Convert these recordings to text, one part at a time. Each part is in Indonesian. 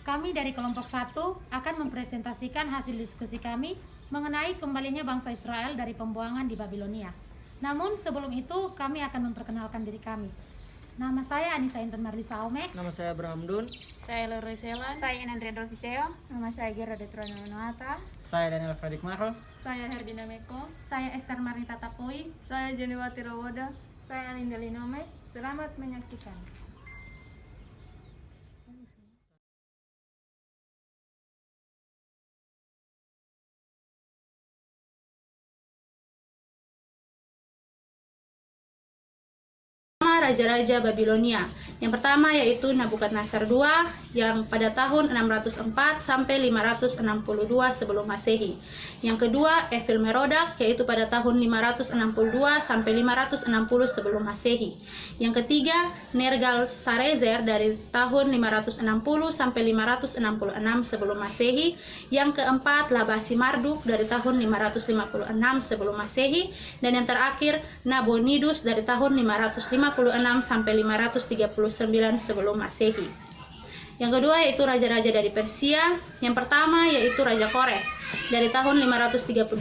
kami dari kelompok 1 akan mempresentasikan hasil diskusi kami mengenai kembalinya bangsa Israel dari pembuangan di Babilonia. Namun sebelum itu kami akan memperkenalkan diri kami. Nama saya Anissa Intan Marlisa Aume. Nama saya Abraham Dun. Saya Leroy Selan. Saya Nandria Dolfiseo. Nama saya Gera Detrona Noata. Saya Daniel Fredik Maro. Saya Herdina Meko. Saya Esther Marnita Tapui. Saya Jeniwati Rawoda. Saya Alinda Linome. Selamat menyaksikan. Raja-raja Babilonia. Yang pertama yaitu Nabukadnezar II yang pada tahun 604 sampai 562 sebelum Masehi. Yang kedua Evil-Merodak yaitu pada tahun 562 sampai 560 sebelum Masehi. Yang ketiga Nergal-Sarezer dari tahun 560 sampai 566 sebelum Masehi. Yang keempat Labasi-Marduk dari tahun 556 sebelum Masehi, dan yang terakhir Nabonidus dari tahun 556 sampai 539 sebelum Masehi. Yang kedua yaitu raja-raja dari Persia. Yang pertama yaitu Raja Kores dari tahun 538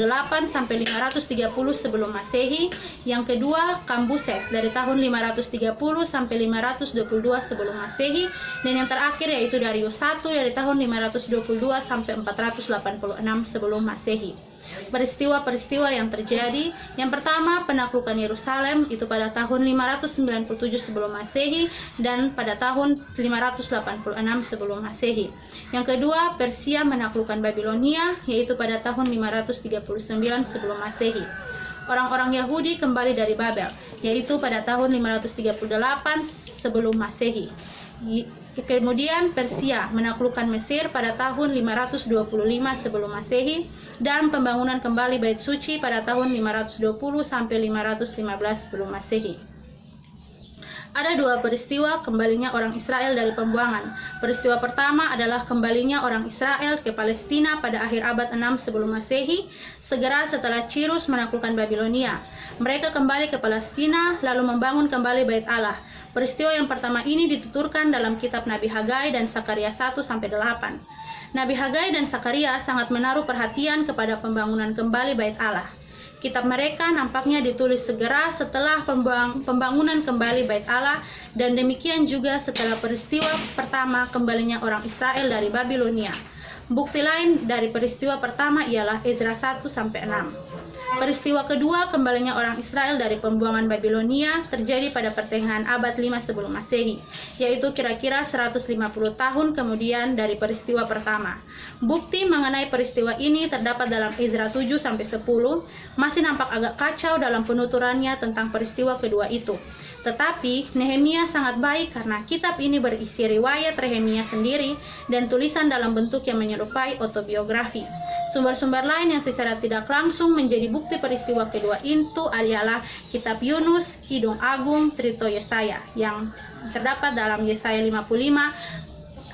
sampai 530 sebelum Masehi. Yang kedua Kambuses dari tahun 530 sampai 522 sebelum Masehi, dan yang terakhir yaitu Darius I dari tahun 522 sampai 486 sebelum Masehi. Peristiwa-peristiwa yang terjadi. Yang pertama penaklukan Yerusalem itu pada tahun 597 sebelum Masehi dan pada tahun 586 sebelum Masehi. Yang kedua Persia menaklukkan Babilonia yaitu pada tahun 539 sebelum Masehi. Orang-orang Yahudi kembali dari Babel yaitu pada tahun 538 sebelum Masehi. Kemudian Persia menaklukkan Mesir pada tahun 525 sebelum Masehi, dan pembangunan kembali Bait Suci pada tahun 520 sampai 515 sebelum Masehi. Ada dua peristiwa kembalinya orang Israel dari pembuangan. Peristiwa pertama adalah kembalinya orang Israel ke Palestina pada akhir abad 6 sebelum Masehi, segera setelah Cyrus menaklukkan Babilonia. Mereka kembali ke Palestina lalu membangun kembali Bait Allah. Peristiwa yang pertama ini dituturkan dalam kitab Nabi Hagai dan Sakaria 1-8. Nabi Hagai dan Sakaria sangat menaruh perhatian kepada pembangunan kembali Bait Allah. Kitab mereka nampaknya ditulis segera setelah pembangunan kembali Bait Allah, dan demikian juga setelah peristiwa pertama kembalinya orang Israel dari Babilonia. Bukti lain dari peristiwa pertama ialah Ezra 1-6. Peristiwa kedua kembalinya orang Israel dari pembuangan Babilonia terjadi pada pertengahan abad 5 sebelum Masehi, yaitu kira-kira 150 tahun kemudian dari peristiwa pertama. Bukti mengenai peristiwa ini terdapat dalam Ezra 7-10, masih nampak agak kacau dalam penuturannya tentang peristiwa kedua itu. Tetapi Nehemia sangat baik karena kitab ini berisi riwayat Nehemia sendiri dan tulisan dalam bentuk yang menyerupai autobiografi. Sumber-sumber lain yang secara tidak langsung menjadi bukti peristiwa kedua itu adalah kitab Yunus, Kidung Agung, Trito Yesaya yang terdapat dalam Yesaya 55-66.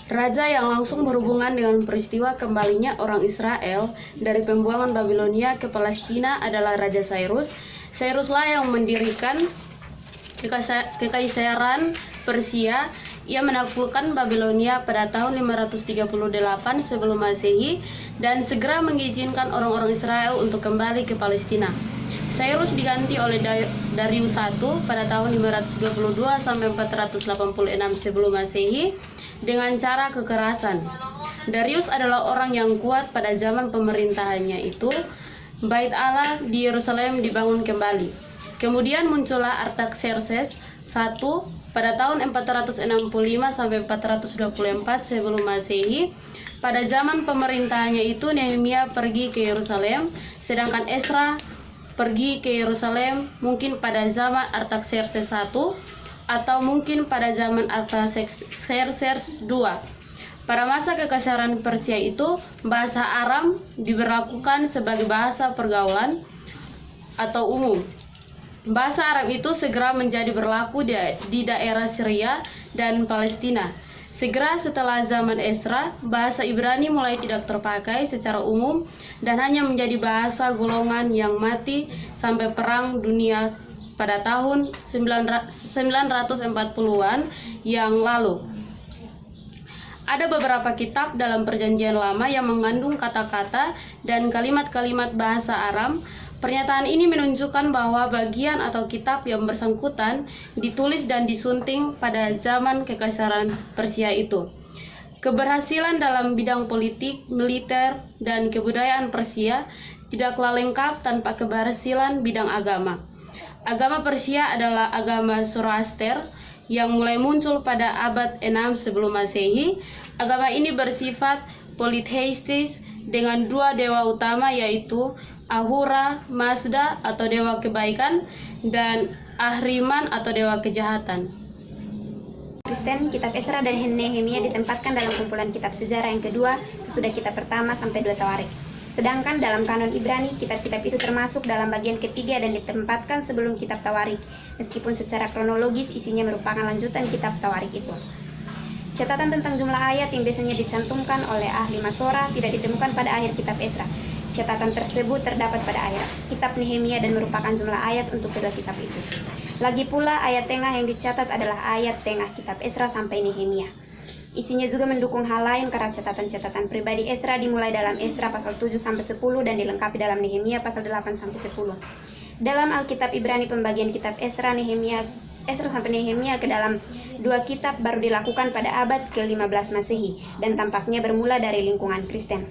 Raja yang langsung berhubungan dengan peristiwa kembalinya orang Israel dari pembuangan Babilonia ke Palestina adalah Raja Cyrus. Cyruslah yang mendirikan Kekaisaran Persia. Ia menaklukkan Babilonia pada tahun 538 sebelum Masehi dan segera mengizinkan orang-orang Israel untuk kembali ke Palestina. Cyrus diganti oleh Darius I pada tahun 522 sampai 486 sebelum Masehi dengan cara kekerasan. Darius adalah orang yang kuat pada zaman pemerintahannya itu. Bait Allah di Yerusalem dibangun kembali. Kemudian muncullah Artaxerxes I pada tahun 465 sampai 424 sebelum Masehi. Pada zaman pemerintahannya itu Nehemia pergi ke Yerusalem, sedangkan Ezra pergi ke Yerusalem mungkin pada zaman Artaxerxes I atau mungkin pada zaman Artaxerxes II. Pada masa kekaisaran Persia itu, bahasa Aram diberlakukan sebagai bahasa pergaulan atau umum. Bahasa Arab itu segera menjadi berlaku di daerah Syria dan Palestina. Segera setelah zaman Ezra, bahasa Ibrani mulai tidak terpakai secara umum dan hanya menjadi bahasa golongan yang mati sampai Perang Dunia pada tahun 940-an yang lalu. Ada beberapa kitab dalam Perjanjian Lama yang mengandung kata-kata dan kalimat-kalimat bahasa Aram. Pernyataan ini menunjukkan bahwa bagian atau kitab yang bersangkutan ditulis dan disunting pada zaman Kekaisaran Persia itu. Keberhasilan dalam bidang politik, militer, dan kebudayaan Persia tidaklah lengkap tanpa keberhasilan bidang agama. Agama Persia adalah agama Zoroaster yang mulai muncul pada abad 6 sebelum Masehi. Agama ini bersifat politheistis dengan dua dewa utama, yaitu Ahura Mazda atau dewa kebaikan dan Ahriman atau dewa kejahatan. Kristen, kitab Esra dan Nehemia ditempatkan dalam kumpulan kitab sejarah yang kedua sesudah kitab pertama sampai 2 Tawarik. Sedangkan dalam kanon Ibrani, kitab-kitab itu termasuk dalam bagian ketiga dan ditempatkan sebelum kitab Tawarik, meskipun secara kronologis isinya merupakan lanjutan kitab Tawarik itu. Catatan tentang jumlah ayat yang biasanya dicantumkan oleh ahli Masora tidak ditemukan pada akhir kitab Esra. Catatan tersebut terdapat pada akhir kitab Nehemia dan merupakan jumlah ayat untuk kedua kitab itu. Lagi pula, ayat tengah yang dicatat adalah ayat tengah kitab Esra sampai Nehemia. Isinya juga mendukung hal lain karena catatan-catatan pribadi Esra dimulai dalam Esra pasal 7 sampai 10 dan dilengkapi dalam Nehemia pasal 8 sampai 10. Dalam Alkitab Ibrani, pembagian kitab Esra sampai Nehemia ke dalam dua kitab baru dilakukan pada abad ke-15 Masehi dan tampaknya bermula dari lingkungan Kristen.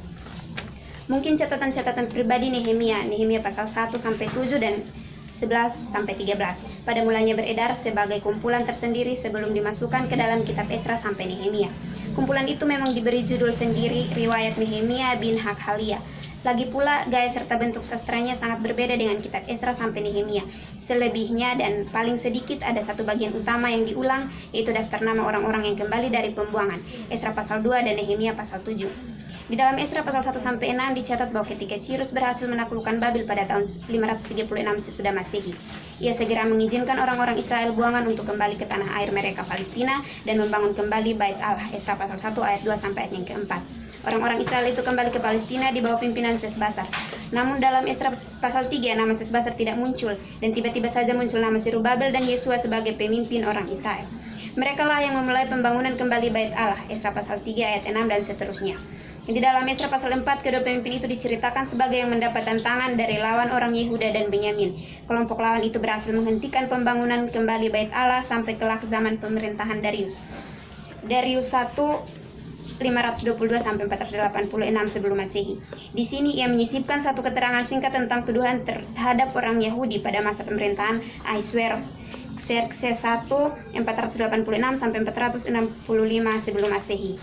Mungkin catatan-catatan pribadi Nehemia pasal 1 sampai 7 dan 11 sampai 13 pada mulanya beredar sebagai kumpulan tersendiri sebelum dimasukkan ke dalam kitab Esra sampai Nehemia. Kumpulan itu memang diberi judul sendiri, Riwayat Nehemia bin Hakhalia. Lagi pula, gaya serta bentuk sastranya sangat berbeda dengan kitab Esra sampai Nehemia. Selebihnya dan paling sedikit ada satu bagian utama yang diulang, yaitu daftar nama orang-orang yang kembali dari pembuangan, Esra pasal 2 dan Nehemia pasal 7. Di dalam Esra pasal 1 sampai 6 dicatat bahwa ketika Cyrus berhasil menaklukkan Babel pada tahun 536 sesudah Masehi, ia segera mengizinkan orang-orang Israel buangan untuk kembali ke tanah air mereka Palestina dan membangun kembali Bait Allah. Esra pasal 1 ayat 2 sampai ayat yang keempat. Orang-orang Israel itu kembali ke Palestina di bawah pimpinan Sesbasar. Namun dalam Esra pasal 3 nama Sesbasar tidak muncul dan tiba-tiba saja muncul nama Zerubabel dan Yesua sebagai pemimpin orang Israel. Merekalah yang memulai pembangunan kembali Bait Allah. Esra pasal 3 ayat 6 dan seterusnya. Di dalam Esra pasal 4, kedua pemimpin itu diceritakan sebagai yang mendapat tantangan dari lawan orang Yehuda dan Benyamin. Kelompok lawan itu berhasil menghentikan pembangunan kembali Bait Allah sampai kelak zaman pemerintahan Darius. Darius 1 522 sampai 486 sebelum Masehi. Di sini ia menyisipkan satu keterangan singkat tentang tuduhan terhadap orang Yahudi pada masa pemerintahan Ahasuerus. Xerxes 1 486 sampai 465 sebelum Masehi.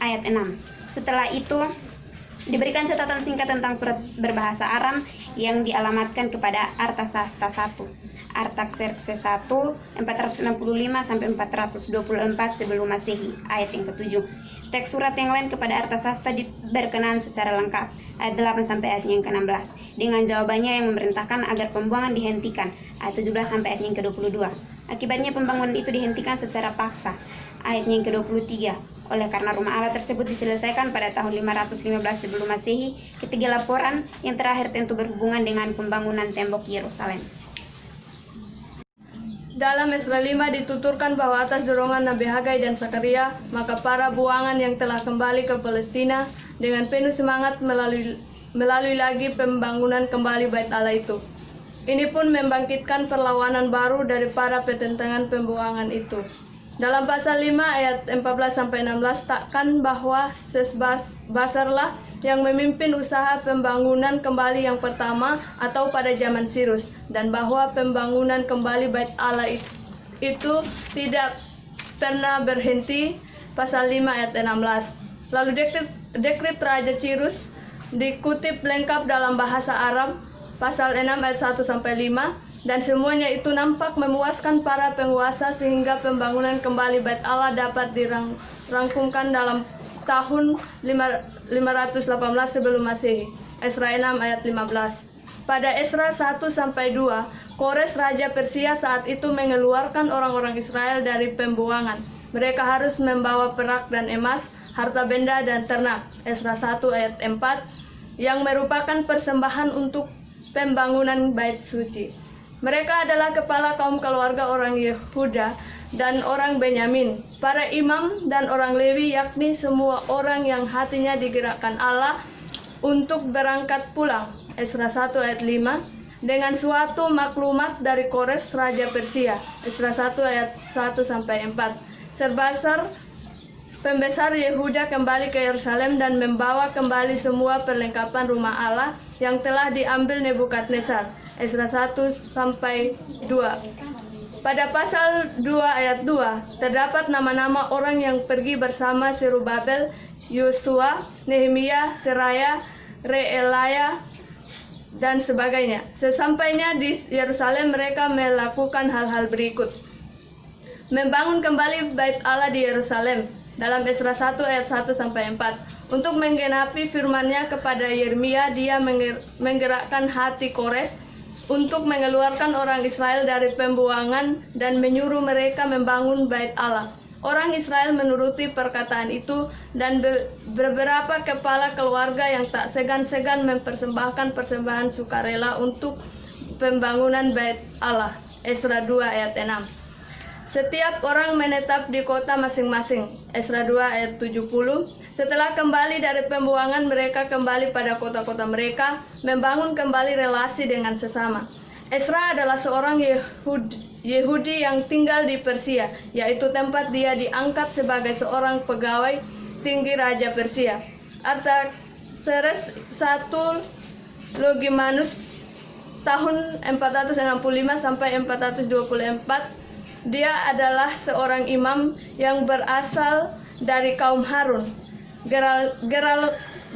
Ayat 6. Setelah itu diberikan catatan singkat tentang surat berbahasa Aram yang dialamatkan kepada Artasasta I. Artaxerxes 1 465 sampai 424 sebelum Masehi. Ayat yang ke-7. Teks surat yang lain kepada Artasasta berkenaan secara lengkap. Ayat 8 sampai ayat yang ke-16 dengan jawabannya yang memerintahkan agar pembuangan dihentikan. Ayat 17 sampai ayat yang ke-22. Akibatnya pembangunan itu dihentikan secara paksa. Ayat yang ke-23. Oleh karena rumah Allah tersebut diselesaikan pada tahun 515 sebelum Masehi. Ketiga laporan yang terakhir tentu berhubungan dengan pembangunan tembok Yerusalem. Dalam Esra 5 dituturkan bahwa atas dorongan Nabi Hagai dan Sakaria, maka para buangan yang telah kembali ke Palestina dengan penuh semangat melalui lagi pembangunan kembali Bait Allah itu. Ini pun membangkitkan perlawanan baru dari para petentangan pembuangan itu. Dalam pasal 5 ayat 14-16 takkan bahwa Sesbasarlah yang memimpin usaha pembangunan kembali yang pertama atau pada zaman Cyrus, dan bahwa pembangunan kembali Bait Allah itu tidak pernah berhenti. Pasal 5 ayat 16. Lalu dekret Raja Cyrus dikutip lengkap dalam bahasa Arab pasal 6 ayat 1-5. Dan semuanya itu nampak memuaskan para penguasa sehingga pembangunan kembali Bait Allah dapat dirangkumkan dalam tahun 518 sebelum Masehi. Esra 6 ayat 15. Pada Esra 1-2, Kores Raja Persia saat itu mengeluarkan orang-orang Israel dari pembuangan. Mereka harus membawa perak dan emas, harta benda dan ternak. Esra 1 ayat 4, yang merupakan persembahan untuk pembangunan Bait Suci. Mereka adalah kepala kaum keluarga orang Yehuda dan orang Benyamin, para imam dan orang Lewi, yakni semua orang yang hatinya digerakkan Allah untuk berangkat pulang. Esra 1 ayat 5. Dengan suatu maklumat dari Kores Raja Persia. Esra 1 ayat 1-4. Pembesar Yehuda kembali ke Yerusalem dan membawa kembali semua perlengkapan rumah Allah yang telah diambil Nebukadnezar. Esra 1-2. Pada pasal 2 ayat 2 terdapat nama-nama orang yang pergi bersama Zerubabel, Yosua, Nehemia, Seraya, Reelaya, dan sebagainya. Sesampainya di Yerusalem mereka melakukan hal-hal berikut. Membangun kembali bait Allah di Yerusalem dalam Esra 1 ayat 1-4. Untuk menggenapi firman-Nya kepada Yeremia, dia menggerakkan hati Kores untuk mengeluarkan orang Israel dari pembuangan dan menyuruh mereka membangun bait Allah. Orang Israel menuruti perkataan itu dan beberapa kepala keluarga yang tak segan-segan mempersembahkan persembahan sukarela untuk pembangunan bait Allah. Esra 2 ayat 6. Setiap orang menetap di kota masing-masing. Esra 2 ayat 70. Setelah kembali dari pembuangan, mereka kembali pada kota-kota mereka, membangun kembali relasi dengan sesama. Esra adalah seorang Yehudi yang tinggal di Persia, yaitu tempat dia diangkat sebagai seorang pegawai tinggi Raja Persia. Artaxerxes I Longimanus tahun 465 sampai 424. Dia adalah seorang imam yang berasal dari kaum Harun.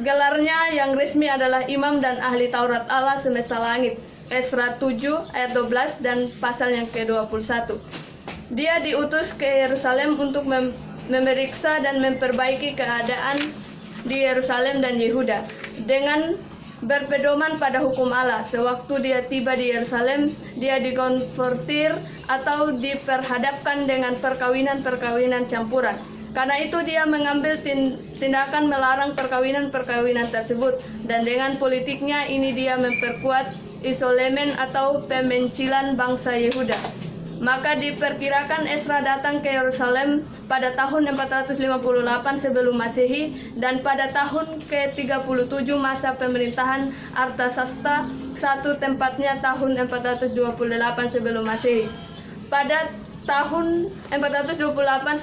Gelarnya yang resmi adalah imam dan ahli Taurat Allah semesta langit. Esra 7 ayat 12 dan pasal yang ke-21. Dia diutus ke Yerusalem untuk memeriksa dan memperbaiki keadaan di Yerusalem dan Yehuda dengan berpedoman pada hukum Allah. Sewaktu dia tiba di Yerusalem, dia dikonfrontir atau diperhadapkan dengan perkawinan-perkawinan campuran. Karena itu dia mengambil tindakan melarang perkawinan-perkawinan tersebut, dan dengan politiknya ini dia memperkuat isolemen atau pemencilan bangsa Yehuda. Maka diperkirakan Esra datang ke Yerusalem pada tahun 458 sebelum Masehi dan pada tahun ke-37 masa pemerintahan Artasasta I, tempatnya tahun 428 sebelum Masehi. Pada tahun 428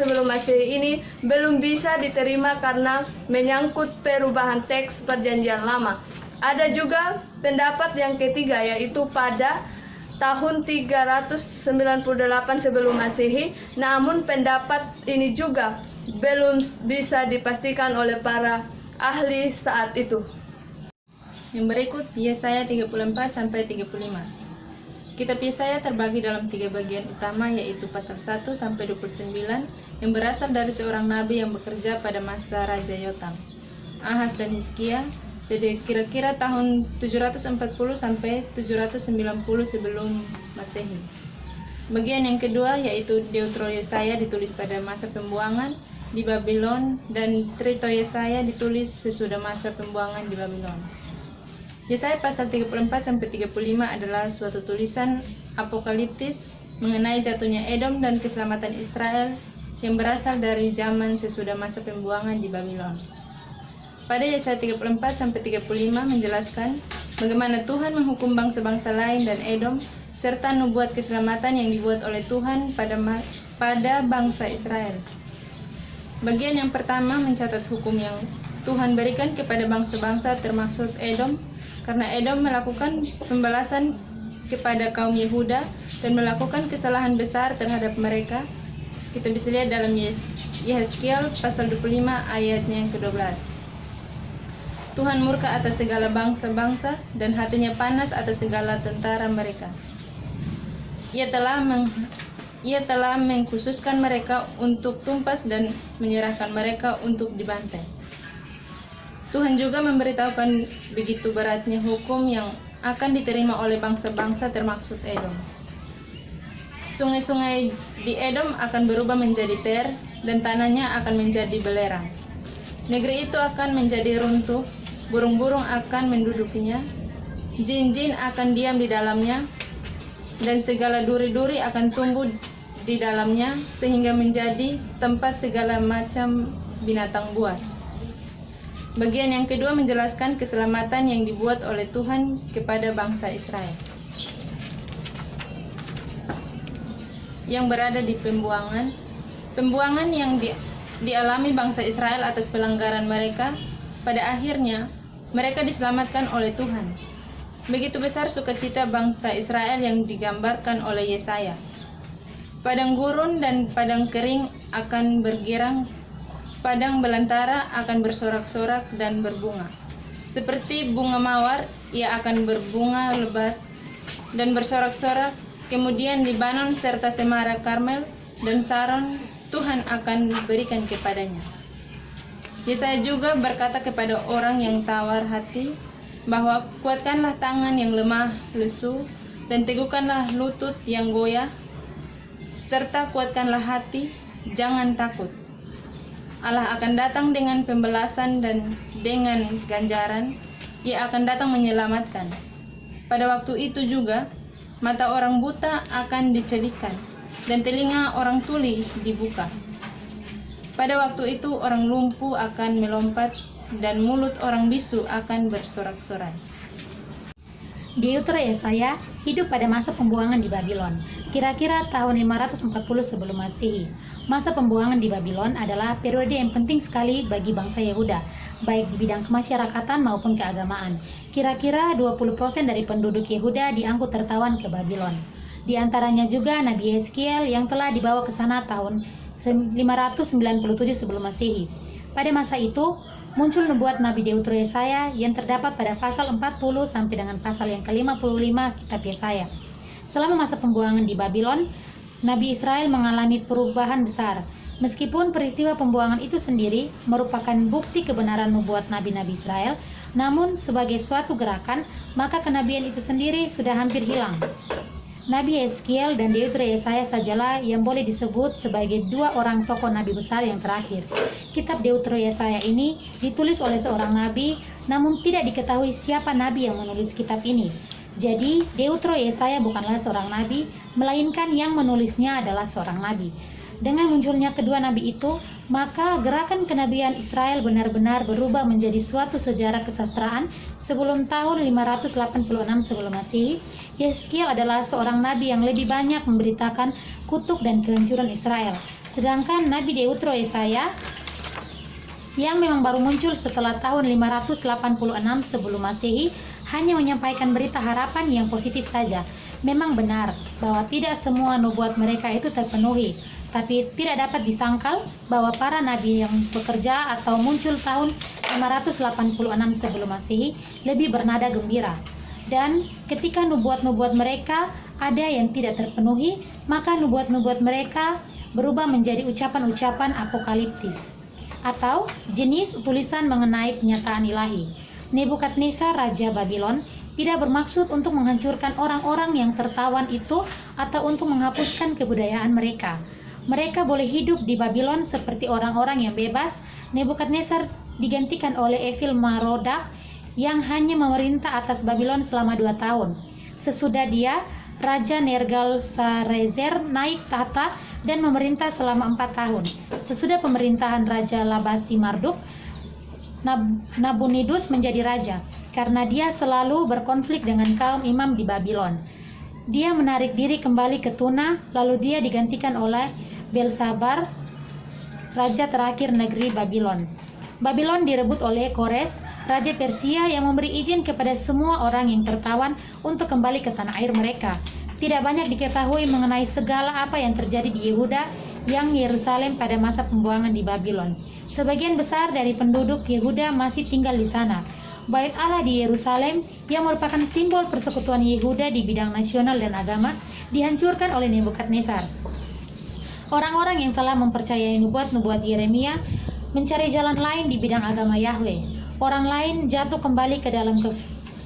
sebelum Masehi ini belum bisa diterima karena menyangkut perubahan teks Perjanjian Lama. Ada juga pendapat yang ketiga, yaitu pada tahun 398 sebelum Masehi, namun pendapat ini juga belum bisa dipastikan oleh para ahli saat itu. Yang berikut Yesaya 34 sampai 35. Kitab Yesaya terbagi dalam 3 bagian utama, yaitu pasal 1 sampai 29 yang berasal dari seorang nabi yang bekerja pada masa Raja Yotam, Ahaz dan Hizkia. Jadi kira-kira tahun 740 sampai 790 sebelum Masehi. Bagian yang kedua yaitu Deutero Yesaya ditulis pada masa pembuangan di Babylon, dan Trito Yesaya ditulis sesudah masa pembuangan di Babylon. Yesaya pasal 34 sampai 35 adalah suatu tulisan apokaliptis mengenai jatuhnya Edom dan keselamatan Israel yang berasal dari zaman sesudah masa pembuangan di Babylon. Pada Yesaya 34 sampai 35 menjelaskan bagaimana Tuhan menghukum bangsa-bangsa lain dan Edom serta nubuat keselamatan yang dibuat oleh Tuhan pada bangsa Israel. Bagian yang pertama mencatat hukum yang Tuhan berikan kepada bangsa-bangsa termasuk Edom, karena Edom melakukan pembalasan kepada kaum Yehuda dan melakukan kesalahan besar terhadap mereka. Kita bisa lihat dalam Yehezkiel pasal 25 ayatnya yang ke-12. Tuhan murka atas segala bangsa-bangsa dan hatinya panas atas segala tentara mereka. Ia telah mengkhususkan mereka untuk tumpas dan menyerahkan mereka untuk dibantai. Tuhan juga memberitahukan begitu beratnya hukum yang akan diterima oleh bangsa-bangsa termasuk Edom. Sungai-sungai di Edom akan berubah menjadi ter dan tanahnya akan menjadi belerang. Negeri itu akan menjadi runtuh, burung-burung akan mendudukinya, jin-jin akan diam di dalamnya, dan segala duri-duri akan tumbuh di dalamnya sehingga menjadi tempat segala macam binatang buas. Bagian yang kedua menjelaskan keselamatan yang dibuat oleh Tuhan kepada bangsa Israel yang berada di pembuangan. Pembuangan yang dialami bangsa Israel atas pelanggaran mereka, pada akhirnya mereka diselamatkan oleh Tuhan. Begitu besar sukacita bangsa Israel yang digambarkan oleh Yesaya. Padang gurun dan padang kering akan bergirang, padang belantara akan bersorak-sorak dan berbunga. Seperti bunga mawar, ia akan berbunga lebat dan bersorak-sorak. Kemudian Libanon serta Semara Karmel dan Saron Tuhan akan berikan kepadanya. Yesaya juga berkata kepada orang yang tawar hati bahwa kuatkanlah tangan yang lemah lesu dan teguhkanlah lutut yang goyah, serta kuatkanlah hati, jangan takut. Allah akan datang dengan pembalasan dan dengan ganjaran, Ia akan datang menyelamatkan. Pada waktu itu juga mata orang buta akan dicelikan dan telinga orang tuli dibuka. Pada waktu itu orang lumpuh akan melompat dan mulut orang bisu akan bersorak-sorai. Deutero Yesaya hidup pada masa pembuangan di Babylon, kira-kira tahun 540 sebelum Masehi. Masa pembuangan di Babylon adalah periode yang penting sekali bagi bangsa Yehuda, baik di bidang kemasyarakatan maupun keagamaan. Kira-kira 20% dari penduduk Yehuda diangkut tertawan ke Babylon. Di antaranya juga Nabi Yeskiel yang telah dibawa ke sana tahun 597 sebelum Masehi. Pada masa itu, muncul nubuat Nabi Deutero Yesaya yang terdapat pada pasal 40 sampai dengan pasal yang ke-55 kitab Yesaya. Selama masa pembuangan di Babylon, Nabi Israel mengalami perubahan besar. Meskipun peristiwa pembuangan itu sendiri merupakan bukti kebenaran nubuat nabi-nabi Israel, namun sebagai suatu gerakan, maka kenabian itu sendiri sudah hampir hilang. Nabi Yeskiel dan Deutero Yesaya sajalah yang boleh disebut sebagai dua orang tokoh nabi besar yang terakhir. Kitab Deutero Yesaya ini ditulis oleh seorang nabi, namun tidak diketahui siapa nabi yang menulis kitab ini. Jadi, Deutero Yesaya bukanlah seorang nabi, melainkan yang menulisnya adalah seorang nabi. Dengan munculnya kedua nabi itu, maka gerakan kenabian Israel benar-benar berubah menjadi suatu sejarah kesastraan. Sebelum tahun 586 sebelum Masehi, Yeskiel adalah seorang nabi yang lebih banyak memberitakan kutuk dan kehancuran Israel. Sedangkan Nabi Deutero Yesaya yang memang baru muncul setelah tahun 586 sebelum Masehi hanya menyampaikan berita harapan yang positif saja. Memang benar bahwa tidak semua nubuat mereka itu terpenuhi, tapi tidak dapat disangkal bahwa para nabi yang bekerja atau muncul tahun 586 sebelum Masehi lebih bernada gembira. Dan ketika nubuat-nubuat mereka ada yang tidak terpenuhi, maka nubuat-nubuat mereka berubah menjadi ucapan-ucapan apokaliptis atau jenis tulisan mengenai penyataan ilahi. Nebukadnezar Raja Babylon tidak bermaksud untuk menghancurkan orang-orang yang tertawan itu atau untuk menghapuskan kebudayaan mereka. Mereka boleh hidup di Babylon seperti orang-orang yang bebas. Nebukadnezar digantikan oleh Evil Merodak yang hanya memerintah atas Babylon selama 2 tahun. Sesudah dia, Raja Nergal-Sarezer naik tahta dan memerintah selama 4 tahun. Sesudah pemerintahan Raja Labasi-Marduk, Nabonidus menjadi raja karena dia selalu berkonflik dengan kaum imam di Babylon. Dia menarik diri kembali ke Tuna, lalu dia digantikan oleh Belsabar, raja terakhir negeri Babylon. Babylon direbut oleh Kores, raja Persia yang memberi izin kepada semua orang yang tertawan untuk kembali ke tanah air mereka. Tidak banyak diketahui mengenai segala apa yang terjadi di Yehuda yang Yerusalem pada masa pembuangan di Babylon. Sebagian besar dari penduduk Yehuda masih tinggal di sana. Bait Allah di Yerusalem yang merupakan simbol persekutuan Yehuda di bidang nasional dan agama dihancurkan oleh Nebukadnezar. Orang-orang yang telah mempercayai nubuat-nubuat Yeremia mencari jalan lain di bidang agama Yahweh. Orang lain jatuh kembali ke dalam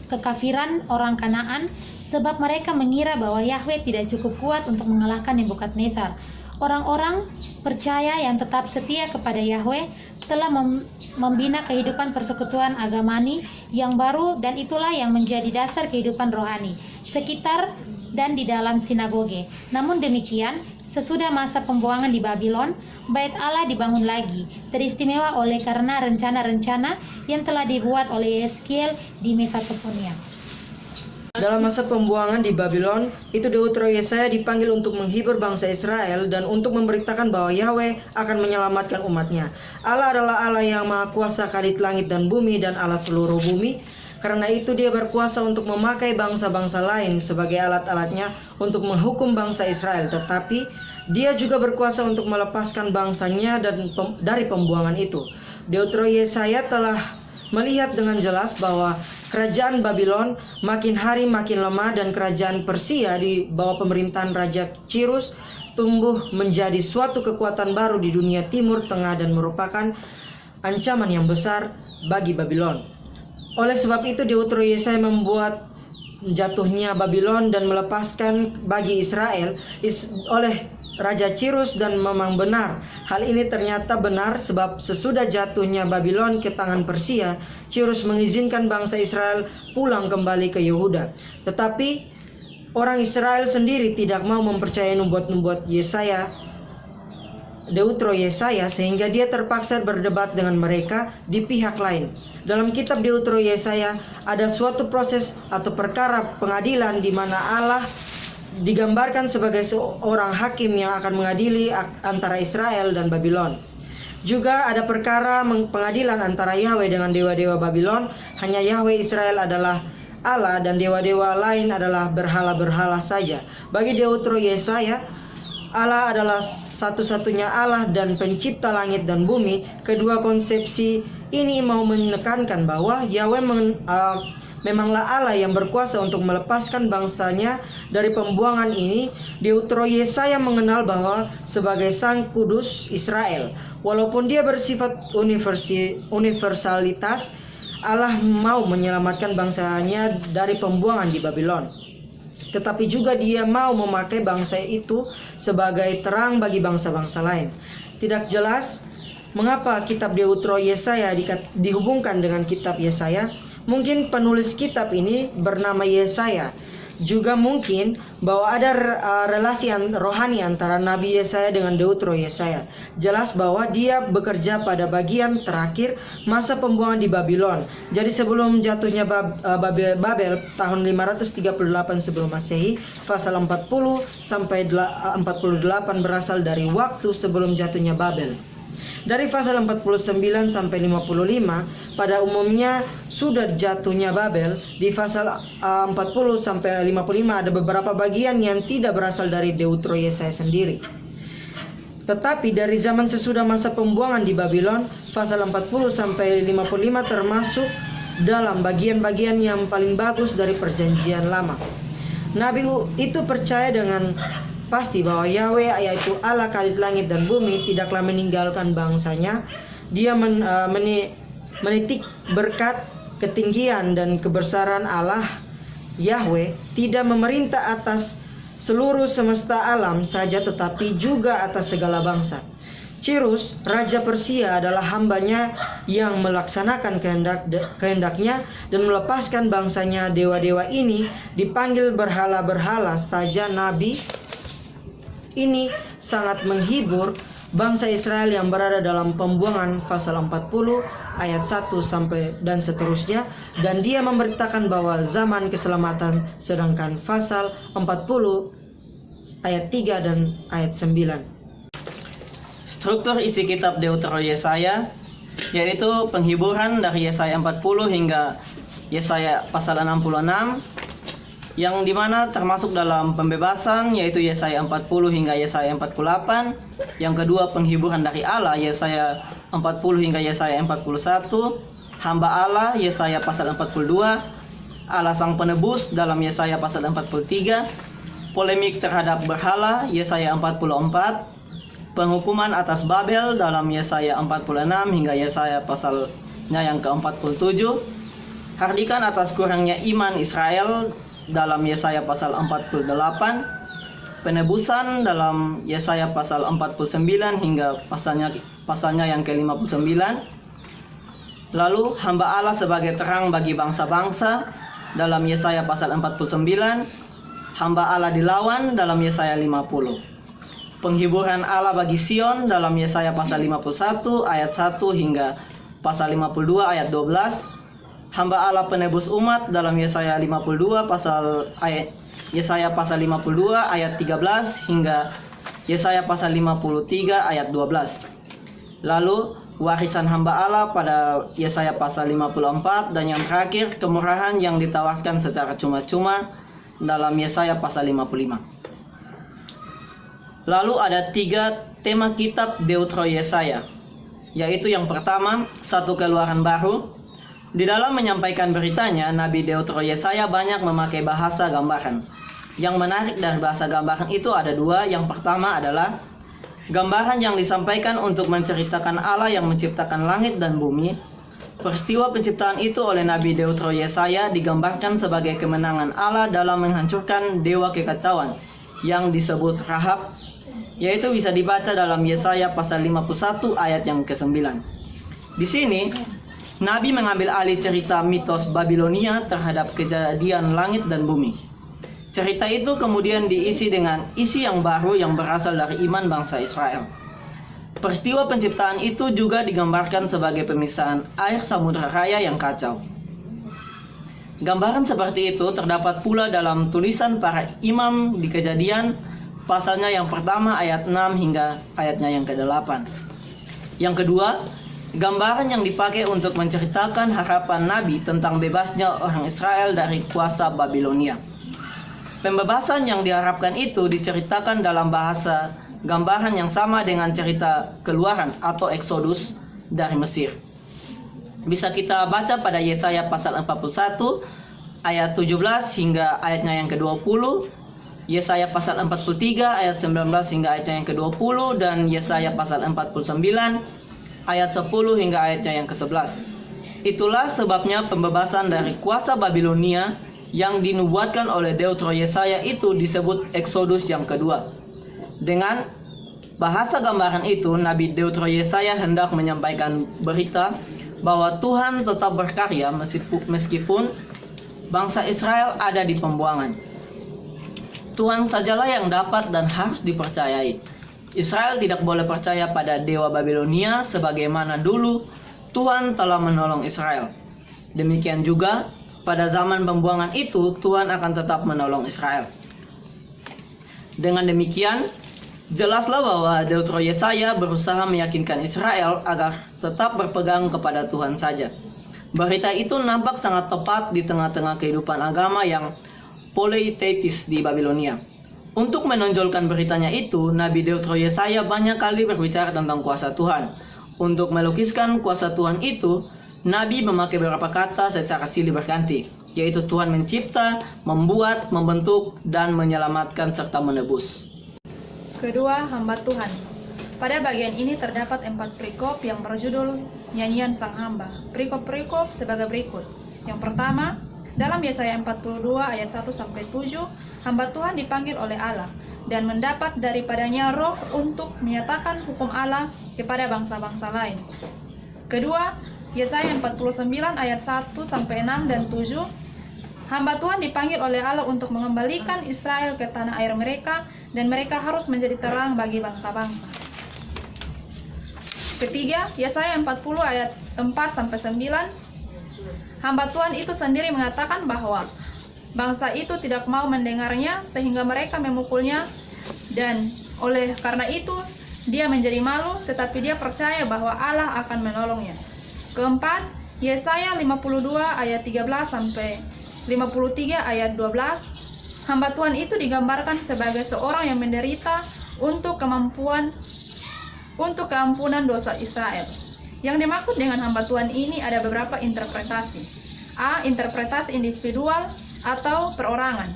kekafiran orang Kanaan sebab mereka mengira bahwa Yahweh tidak cukup kuat untuk mengalahkan Nebukadnezar. Orang-orang percaya yang tetap setia kepada Yahweh telah membina kehidupan persekutuan agamani yang baru dan itulah yang menjadi dasar kehidupan rohani. Sekitar dan di dalam sinagoge. Namun demikian, sesudah masa pembuangan di Babylon, Bait Allah dibangun lagi, teristimewa oleh karena rencana-rencana yang telah dibuat oleh Yeskiel di Mesopotamia. Dalam masa pembuangan di Babylon, itu Deutero Yesaya dipanggil untuk menghibur bangsa Israel dan untuk memberitakan bahwa Yahweh akan menyelamatkan umatnya. Allah adalah Allah yang maha kuasa kadit langit dan bumi dan Allah seluruh bumi. Karena itu dia berkuasa untuk memakai bangsa-bangsa lain sebagai alat-alatnya untuk menghukum bangsa Israel. Tetapi dia juga berkuasa untuk melepaskan bangsanya dari pembuangan itu. Deutero Yesaya telah melihat dengan jelas bahwa kerajaan Babylon makin hari makin lemah dan kerajaan Persia di bawah pemerintahan Raja Cyrus tumbuh menjadi suatu kekuatan baru di dunia Timur Tengah dan merupakan ancaman yang besar bagi Babylon. Oleh sebab itu Deutero Yesaya membuat jatuhnya Babylon dan melepaskan bagi Israel oleh Raja Cyrus, dan memang benar. Hal ini ternyata benar sebab sesudah jatuhnya Babylon ke tangan Persia, Cyrus mengizinkan bangsa Israel pulang kembali ke Yehuda. Tetapi orang Israel sendiri tidak mau mempercayai nubuat-nubuat Deutero Yesaya, sehingga dia terpaksa berdebat dengan mereka di pihak lain. Dalam kitab Deutero Yesaya ada suatu proses atau perkara pengadilan di mana Allah digambarkan sebagai seorang hakim yang akan mengadili antara Israel dan Babylon. Juga ada perkara pengadilan antara Yahweh dengan dewa-dewa Babylon. Hanya Yahweh Israel adalah Allah dan dewa-dewa lain adalah berhala-berhala saja. Bagi Deutero Yesaya, Allah adalah satu-satunya Allah dan pencipta langit dan bumi. Kedua konsepsi ini mau menekankan bahwa Yahweh memanglah Allah yang berkuasa untuk melepaskan bangsanya dari pembuangan ini. Deutero Yesaya mengenal bahwa sebagai Sang Kudus Israel, walaupun dia bersifat universalitas, Allah mau menyelamatkan bangsanya dari pembuangan di Babylon. Tetapi juga dia mau memakai bangsa itu sebagai terang bagi bangsa-bangsa lain. Tidak jelas mengapa kitab Deutero Yesaya dihubungkan dengan kitab Yesaya. Mungkin penulis kitab ini bernama Yesaya. Juga mungkin bahwa ada relasi rohani antara Nabi Yesaya dengan Deutero Yesaya. Jelas bahwa dia bekerja pada bagian terakhir masa pembuangan di Babylon. Jadi sebelum jatuhnya Babel tahun 538 sebelum Masehi, pasal 40 sampai 48 berasal dari waktu sebelum jatuhnya Babel. Dari pasal 49 sampai 55 pada umumnya sudah jatuhnya Babel. Di pasal 40 sampai 55 ada beberapa bagian yang tidak berasal dari Deutero Yesaya sendiri. Tetapi dari zaman sesudah masa pembuangan di Babylon, pasal 40 sampai 55 termasuk dalam bagian-bagian yang paling bagus dari perjanjian lama. Nabi itu percaya dengan pasti bahwa Yahweh, yaitu Allah kadit langit dan bumi, tidaklah meninggalkan bangsanya. Dia menitik berkat, ketinggian dan kebesaran Allah Yahweh tidak memerintah atas seluruh semesta alam saja, tetapi juga atas segala bangsa. Cyrus, Raja Persia, adalah hambanya yang melaksanakan kehendaknya dan melepaskan bangsanya. Dewa-dewa ini dipanggil berhala-berhala saja. Nabi ini sangat menghibur bangsa Israel yang berada dalam pembuangan, pasal 40 ayat 1 sampai dan seterusnya, dan dia memberitakan bahwa zaman keselamatan, sedangkan pasal 40 ayat 3 dan ayat 9. Struktur isi kitab Deutero Yesaya yaitu penghiburan dari Yesaya 40 hingga Yesaya pasal 66, yang dimana termasuk dalam pembebasan yaitu Yesaya 40 hingga Yesaya 48. Yang kedua, penghiburan dari Allah Yesaya 40 hingga Yesaya 41. Hamba Allah Yesaya pasal 42. Allah Sang Penebus dalam Yesaya pasal 43. Polemik terhadap berhala Yesaya 44. Penghukuman atas Babel dalam Yesaya 46 hingga Yesaya pasalnya yang ke-47. Hardikan atas kurangnya iman Israel dalam Yesaya pasal 48, penebusan dalam Yesaya pasal 49 hingga pasalnya yang ke-59. Lalu hamba Allah sebagai terang bagi bangsa-bangsa dalam Yesaya pasal 49, hamba Allah dilawan dalam Yesaya 50. Penghiburan Allah bagi Sion dalam Yesaya pasal 51 ayat 1 hingga pasal 52 ayat 12. Hamba Allah penebus umat dalam Yesaya 52 Yesaya pasal 52 ayat 13 hingga Yesaya pasal 53 ayat 12. Lalu warisan hamba Allah pada Yesaya pasal 54, dan yang terakhir kemurahan yang ditawarkan secara cuma-cuma dalam Yesaya pasal 55. Lalu ada 3 tema kitab Deutero Yesaya, yaitu yang pertama, satu keluaran baru. Di dalam menyampaikan beritanya, Nabi Deutero Yesaya banyak memakai bahasa gambaran. Yang menarik dari bahasa gambaran itu ada 2. Yang pertama adalah gambaran yang disampaikan untuk menceritakan Allah yang menciptakan langit dan bumi. Peristiwa penciptaan itu oleh Nabi Deutero Yesaya digambarkan sebagai kemenangan Allah dalam menghancurkan dewa kekacauan yang disebut Rahab, yaitu bisa dibaca dalam Yesaya pasal 51 ayat yang ke-9. Di sini, Nabi mengambil alih cerita mitos Babilonia terhadap kejadian langit dan bumi. Cerita itu kemudian diisi dengan isi yang baru yang berasal dari iman bangsa Israel. Peristiwa penciptaan itu juga digambarkan sebagai pemisahan air samudra raya yang kacau. Gambaran seperti itu terdapat pula dalam tulisan para imam di Kejadian, pasalnya yang pertama ayat 6 hingga ayatnya yang ke-8. Yang kedua, gambaran yang dipakai untuk menceritakan harapan Nabi tentang bebasnya orang Israel dari kuasa Babilonia. Pembebasan yang diharapkan itu diceritakan dalam bahasa gambaran yang sama dengan cerita keluaran atau Exodus dari Mesir. Bisa kita baca pada Yesaya pasal 41 ayat 17 hingga ayatnya yang ke-20, Yesaya pasal 43 ayat 19 hingga ayatnya yang ke-20, dan Yesaya pasal 49 ayat 10 hingga ayatnya yang ke-11. Itulah sebabnya pembebasan dari kuasa Babilonia yang dinubuatkan oleh Deutero Yesaya itu disebut Exodus yang kedua. Dengan bahasa gambaran itu, Nabi Deutero Yesaya hendak menyampaikan berita bahwa Tuhan tetap berkarya meskipun bangsa Israel ada di pembuangan. Tuhan sajalah yang dapat dan harus dipercayai. Israel tidak boleh percaya pada dewa Babilonia sebagaimana dulu Tuhan telah menolong Israel. Demikian juga pada zaman pembuangan itu Tuhan akan tetap menolong Israel. Dengan demikian, jelaslah bahwa Deutero Yesaya berusaha meyakinkan Israel agar tetap berpegang kepada Tuhan saja. Berita itu nampak sangat tepat di tengah-tengah kehidupan agama yang polytheistis di Babilonia. Untuk menonjolkan beritanya itu, Nabi Deutero Yesaya banyak kali berbicara tentang kuasa Tuhan. Untuk melukiskan kuasa Tuhan itu, Nabi memakai beberapa kata secara silih berganti, yaitu Tuhan mencipta, membuat, membentuk, dan menyelamatkan serta menebus. Kedua, hamba Tuhan. Pada bagian ini terdapat 4 perikop yang berjudul Nyanyian Sang Hamba. Perikop-perikop sebagai berikut. Yang pertama, dalam Yesaya 42 ayat 1-7, hamba Tuhan dipanggil oleh Allah dan mendapat daripadanya roh untuk menyatakan hukum Allah kepada bangsa-bangsa lain. Kedua, Yesaya 49 ayat 1-6 dan 7, hamba Tuhan dipanggil oleh Allah untuk mengembalikan Israel ke tanah air mereka, dan mereka harus menjadi terang bagi bangsa-bangsa. Ketiga, Yesaya 40 ayat 4-9, hamba Tuhan itu sendiri mengatakan bahwa bangsa itu tidak mau mendengarnya sehingga mereka memukulnya, dan oleh karena itu dia menjadi malu, tetapi dia percaya bahwa Allah akan menolongnya. Keempat, Yesaya 52 ayat 13-53 ayat 12, hamba Tuhan itu digambarkan sebagai seorang yang menderita untuk keampunan dosa Israel. Yang dimaksud dengan hamba Tuhan ini ada beberapa interpretasi. A. Interpretasi individual atau perorangan.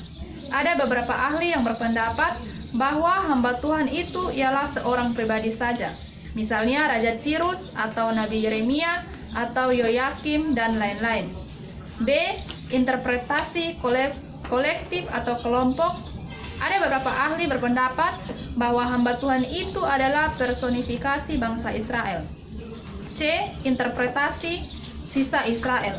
Ada beberapa ahli yang berpendapat bahwa hamba Tuhan itu ialah seorang pribadi saja. Misalnya Raja Cyrus atau Nabi Yeremia atau Yoyakim dan lain-lain. B. Interpretasi kolektif atau kelompok. Ada beberapa ahli berpendapat bahwa hamba Tuhan itu adalah personifikasi bangsa Israel. C. Interpretasi sisa Israel.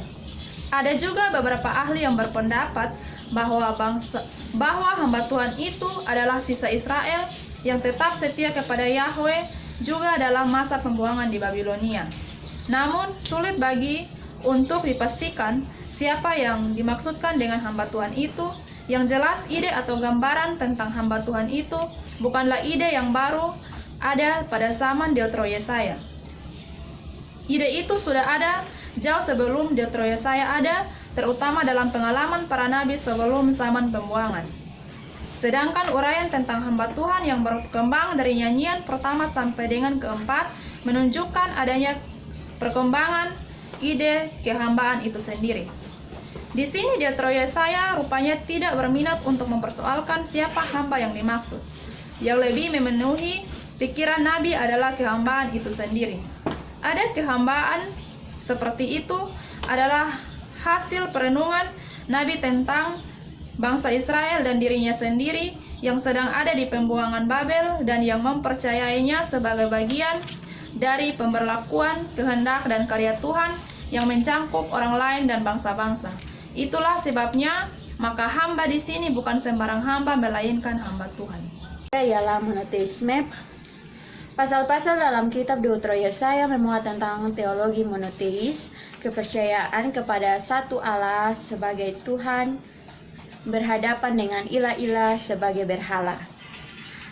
Ada juga beberapa ahli yang berpendapat bahwa hamba Tuhan itu adalah sisa Israel yang tetap setia kepada Yahweh juga dalam masa pembuangan di Babilonia. Namun sulit bagi untuk dipastikan siapa yang dimaksudkan dengan hamba Tuhan itu. Yang jelas ide atau gambaran tentang hamba Tuhan itu bukanlah ide yang baru ada pada zaman Deutero Yesaya. Ide itu sudah ada jauh sebelum Deutero Yesaya ada, terutama dalam pengalaman para nabi sebelum zaman pembuangan. Sedangkan uraian tentang hamba Tuhan yang berkembang dari nyanyian pertama sampai dengan keempat menunjukkan adanya perkembangan ide kehambaan itu sendiri. Di sini Deutero Yesaya rupanya tidak berminat untuk mempersoalkan siapa hamba yang dimaksud. Yang lebih memenuhi pikiran nabi adalah kehambaan itu sendiri. Ada kehambaan seperti itu adalah hasil perenungan nabi tentang bangsa Israel dan dirinya sendiri yang sedang ada di pembuangan Babel dan yang mempercayainya sebagai bagian dari pemberlakuan kehendak dan karya Tuhan yang mencangkup orang lain dan bangsa-bangsa. Itulah sebabnya maka hamba di sini bukan sembarang hamba melainkan hamba Tuhan. Ialah monoteisme. Pasal-pasal dalam kitab Deutero Yesaya memuat tentang teologi monoteis, kepercayaan kepada satu Allah sebagai Tuhan berhadapan dengan ilah-ilah sebagai berhala.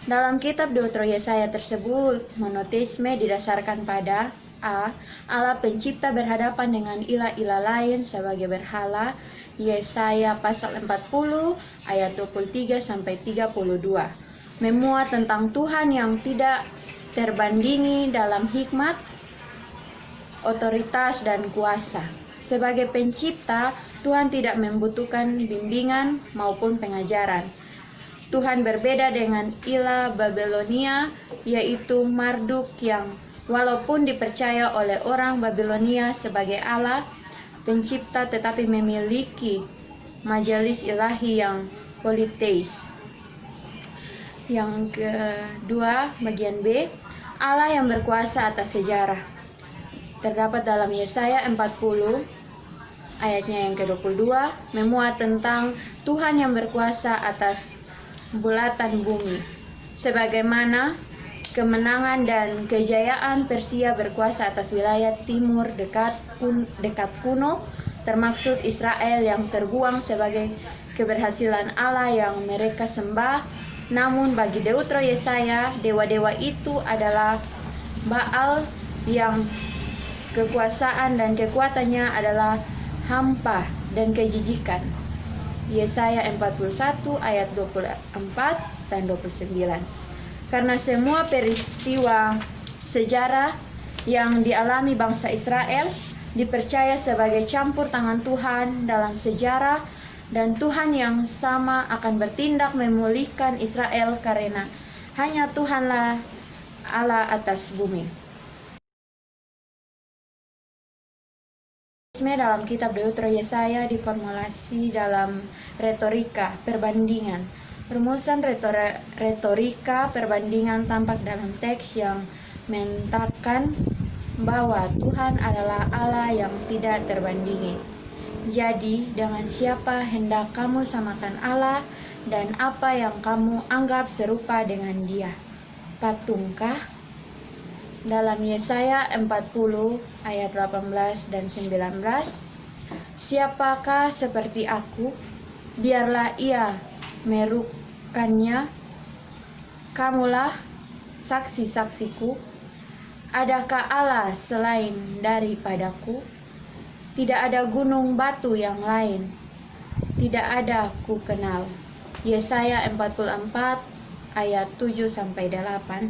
Dalam kitab Deutero Yesaya tersebut, monoteisme didasarkan pada A. Allah pencipta berhadapan dengan ilah-ilah lain sebagai berhala. Yesaya pasal 40 ayat 23 sampai 32. Memuat tentang Tuhan yang tidak terbandingi dalam hikmat, otoritas dan kuasa. Sebagai pencipta, Tuhan tidak membutuhkan bimbingan maupun pengajaran. Tuhan berbeda dengan ilah Babilonia, yaitu Marduk yang walaupun dipercaya oleh orang Babilonia sebagai Allah pencipta, tetapi memiliki majelis ilahi yang politeis. Yang kedua, bagian B, Allah yang berkuasa atas sejarah. Terdapat dalam Yesaya 40 ayatnya yang ke-22, memuat tentang Tuhan yang berkuasa atas bulatan bumi. Sebagaimana kemenangan dan kejayaan Persia berkuasa atas wilayah timur dekat kuno, termaksud Israel yang terbuang sebagai keberhasilan Allah yang mereka sembah. Namun bagi Deutero Yesaya, dewa-dewa itu adalah Baal yang kekuasaan dan kekuatannya adalah hampa dan kejijikan. Yesaya 41 ayat 24 dan 29. Karena semua peristiwa sejarah yang dialami bangsa Israel dipercaya sebagai campur tangan Tuhan dalam sejarah, dan Tuhan yang sama akan bertindak memulihkan Israel karena hanya Tuhanlah Allah atas bumi. Dalam kitab Deutero Yesaya diformulasi dalam retorika perbandingan. Rumusan retorika perbandingan tampak dalam teks yang menetapkan bahwa Tuhan adalah Allah yang tidak terbandingi. Jadi, dengan siapa hendak kamu samakan Allah, dan apa yang kamu anggap serupa dengan Dia? Patungkah? Dalam Yesaya 40 ayat 18 dan 19, siapakah seperti aku? Biarlah ia merukannya. Kamulah saksi-saksiku. Adakah Allah selain daripadaku? Tidak ada gunung batu yang lain, tidak ada ku kenal. Yesaya 44 ayat 7-8.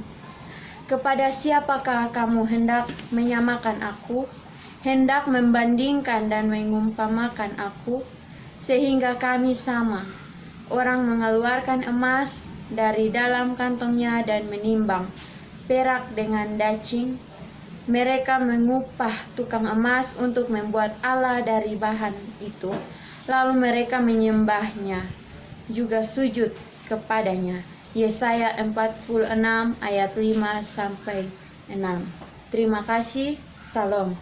Kepada siapakah kamu hendak menyamakan aku, hendak membandingkan dan mengumpamakan aku, sehingga kami sama? Orang mengeluarkan emas dari dalam kantongnya dan menimbang perak dengan dacing. Mereka mengupah tukang emas untuk membuat Allah dari bahan itu. Lalu mereka menyembahnya, juga sujud kepadanya. Yesaya 46 ayat 5-6. Terima kasih. Salam.